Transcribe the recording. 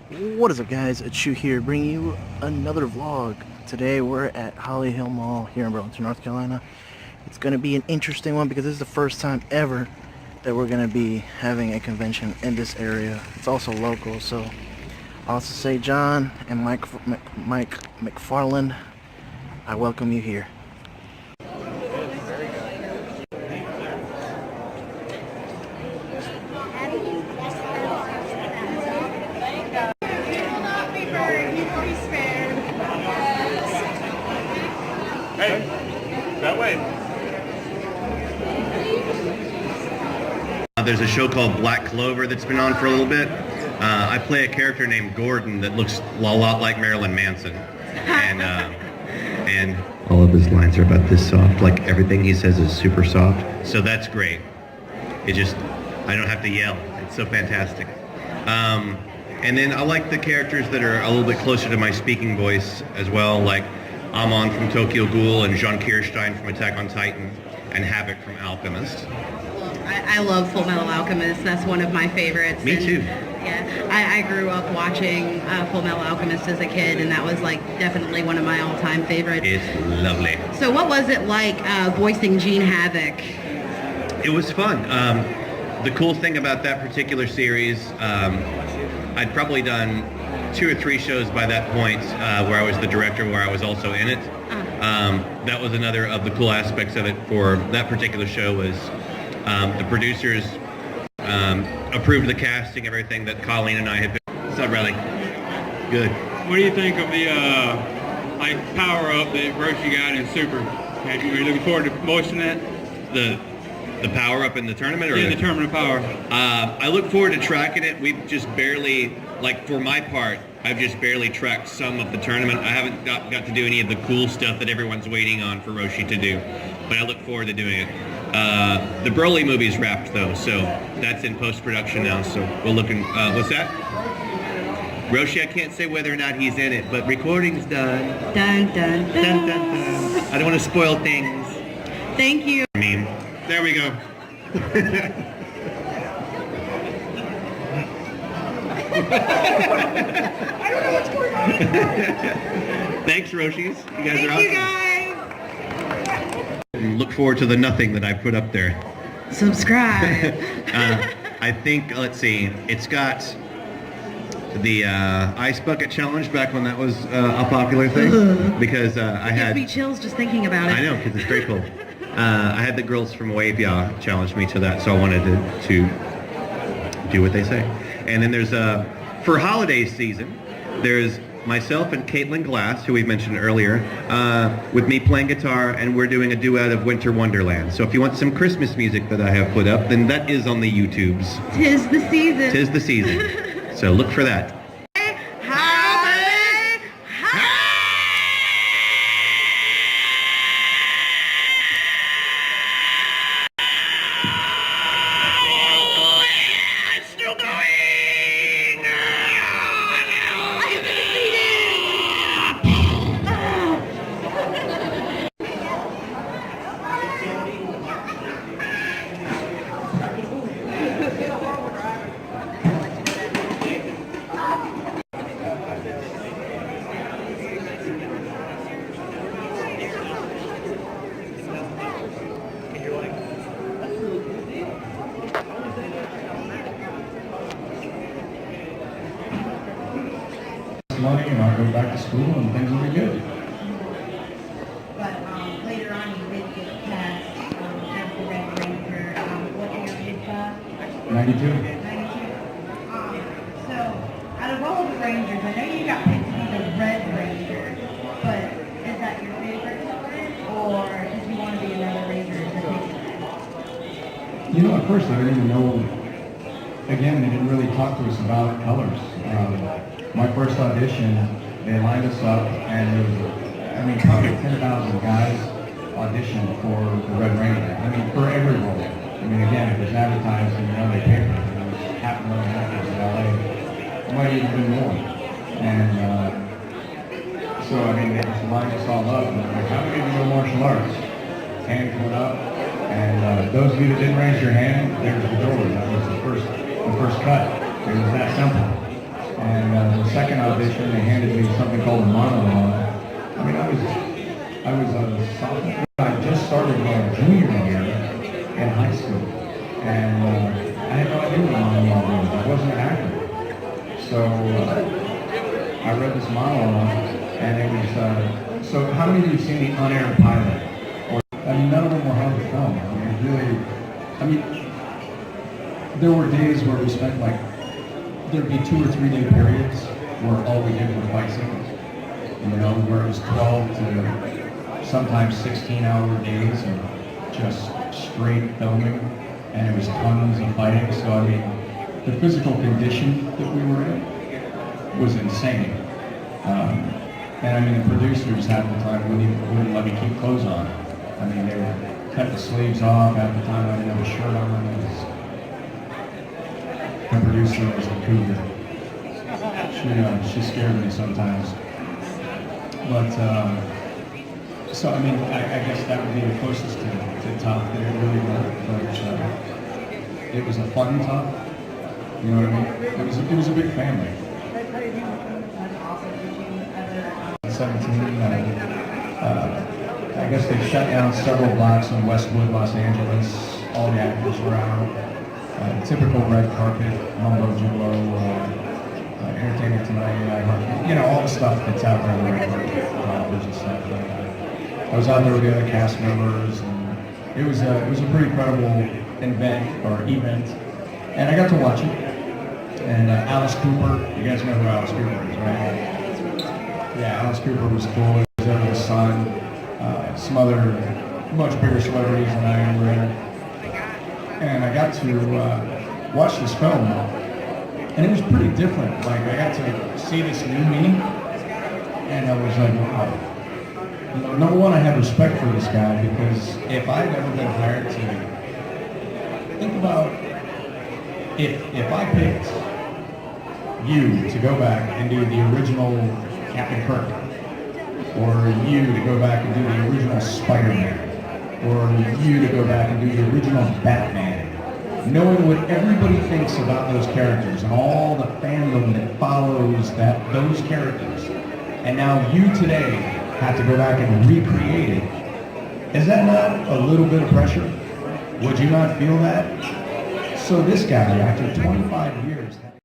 What is up, guys? It's Shu here, bringing you another vlog. Today we're at Holly Hill Mall here in Burlington, North Carolina. It's going to be an interesting one because this is the first time ever that we're going to be having a convention in this area. It's also local, so I'll also say John and Mike McFarland, I welcome you here. Hey, that way. There's a show called Black Clover that's been on for a little bit. I play a character named Gordon that looks a lot like Marilyn Manson. And all of his lines are about this soft. Like everything he says is super soft. So that's great. I don't have to yell. It's so fantastic. And then I like the characters that are a little bit closer to my speaking voice as well, like Amon from Tokyo Ghoul and Jean Kirstein from Attack on Titan and Havoc from Alchemist. I love Full Metal Alchemist. That's one of my favorites. Me too. Yeah, I grew up watching Full Metal Alchemist as a kid, and that was like definitely one of my all-time favorites. It's lovely. So what was it like voicing Gene Havoc? It was fun. The cool thing about that particular series, I'd probably done 2 or 3 shows by that point where I was the director, where I was also in it. That was another of the cool aspects of it for that particular show was the producers approved the casting, everything that Colleen and I had been. What's up, Riley? Good. What do you think of the like power up that Roshi got in Super? Are you looking forward to voicing that? The power up in the tournament? Or Yeah, the tournament power. I look forward to tracking it. We've just barely, like for my part, I've just barely tracked some of the tournament. I haven't got to do any of the cool stuff that everyone's waiting on for Roshi to do, but I look forward to doing it. The Broly movie's wrapped though, so that's in post-production now, so we're looking, what's that? Roshi, I can't say whether or not he's in it, but recording's done. Dun, dun, dun. Dun, dun, dun. I don't want to spoil things. Thank you. Meme. There we go. I don't know what's going on. Thanks, Roshis. You guys are Thank awesome. you guys. Look forward to the nothing that I put up there. Subscribe. I think, let's see, it's got the ice bucket challenge back when that was a popular thing, because I Gives had, me chills just thinking about it. I know, because it's very cool. I had the girls from Wavia challenge me to that, so I wanted to do what they say. And then there's for holiday season, there's myself and Caitlin Glass, who we mentioned earlier, with me playing guitar, and we're doing a duet of Winter Wonderland. So if you want some Christmas music that I have put up, then that is on the YouTubes. Tis the season. Tis the season. So look for that. Money and I'll go back to school and things will be good. But later on you did get cast as the Red Ranger. What year did you class? 92. 92. So out of all of the Rangers, I know you got picked to be the Red Ranger, but is that your favorite color, or did you want to be another Ranger in particular? You know, at first I didn't even know, again, they didn't really talk to us about colors. My first audition, they lined us up, and there was, probably 10,000 guys auditioned for the Red Ranger. For every role. Again, it was advertised in the LA paper. There was 500,000 actors in LA. It might even been more. And so, they just lined us all up. And like, how many of you know martial arts? Hands went up. And those of you that didn't raise your hand, there's the door. That was the first cut. It was that simple. And audition, they handed me something called a monologue. I mean, I was a sophomore. I just started my junior year in high school, and I had no idea what a monologue was. I wasn't an actor. So I read this monologue, and it was, so how many of you have seen the unaired pilot? Or, I mean, none of them were hard to film. I mean, really, I mean, there were days where we spent like, there'd be 2 or 3 day periods where all we did were fight scenes. You know, where it was 12 to sometimes 16-hour days of just straight filming, and it was tons of fighting. So I mean, the physical condition that we were in was insane. And I mean, the producers half the time wouldn't let me keep clothes on. I mean, they would cut the sleeves off half the time. I didn't have a shirt on. The producer was a cougar. She scared me sometimes. But, so I mean, I guess that would be the closest to top that it really worked. But it was a fun top. You know what I mean? It was a big family. 17, I guess they shut down several blocks in Westwood, Los Angeles. All the actors were out. Typical red carpet, Mumbo Jumbo, Entertainment Tonight, you know, all the stuff that's out there on the red carpet, developers and stuff. I was out there with the other cast members, and it was a pretty incredible event, and I got to watch it. And Alice Cooper, you guys know who Alice Cooper is, right? Yeah, Alice Cooper was cool. He was there with his son. Some other much bigger celebrities than I were there. And I got to watch this film, and it was pretty different. Like, I got to see this new me, and I was like, wow. You know, number one, I have respect for this guy, because if I'd ever been hired to, think about if I picked you to go back and do the original Captain Kirk, or you to go back and do the original Spider-Man, or you to go back and do the original Batman, knowing what everybody thinks about those characters and all the fandom that follows those characters, and now you today have to go back and recreate it, is that not a little bit of pressure? Would you not feel that? So this guy, after 25 years,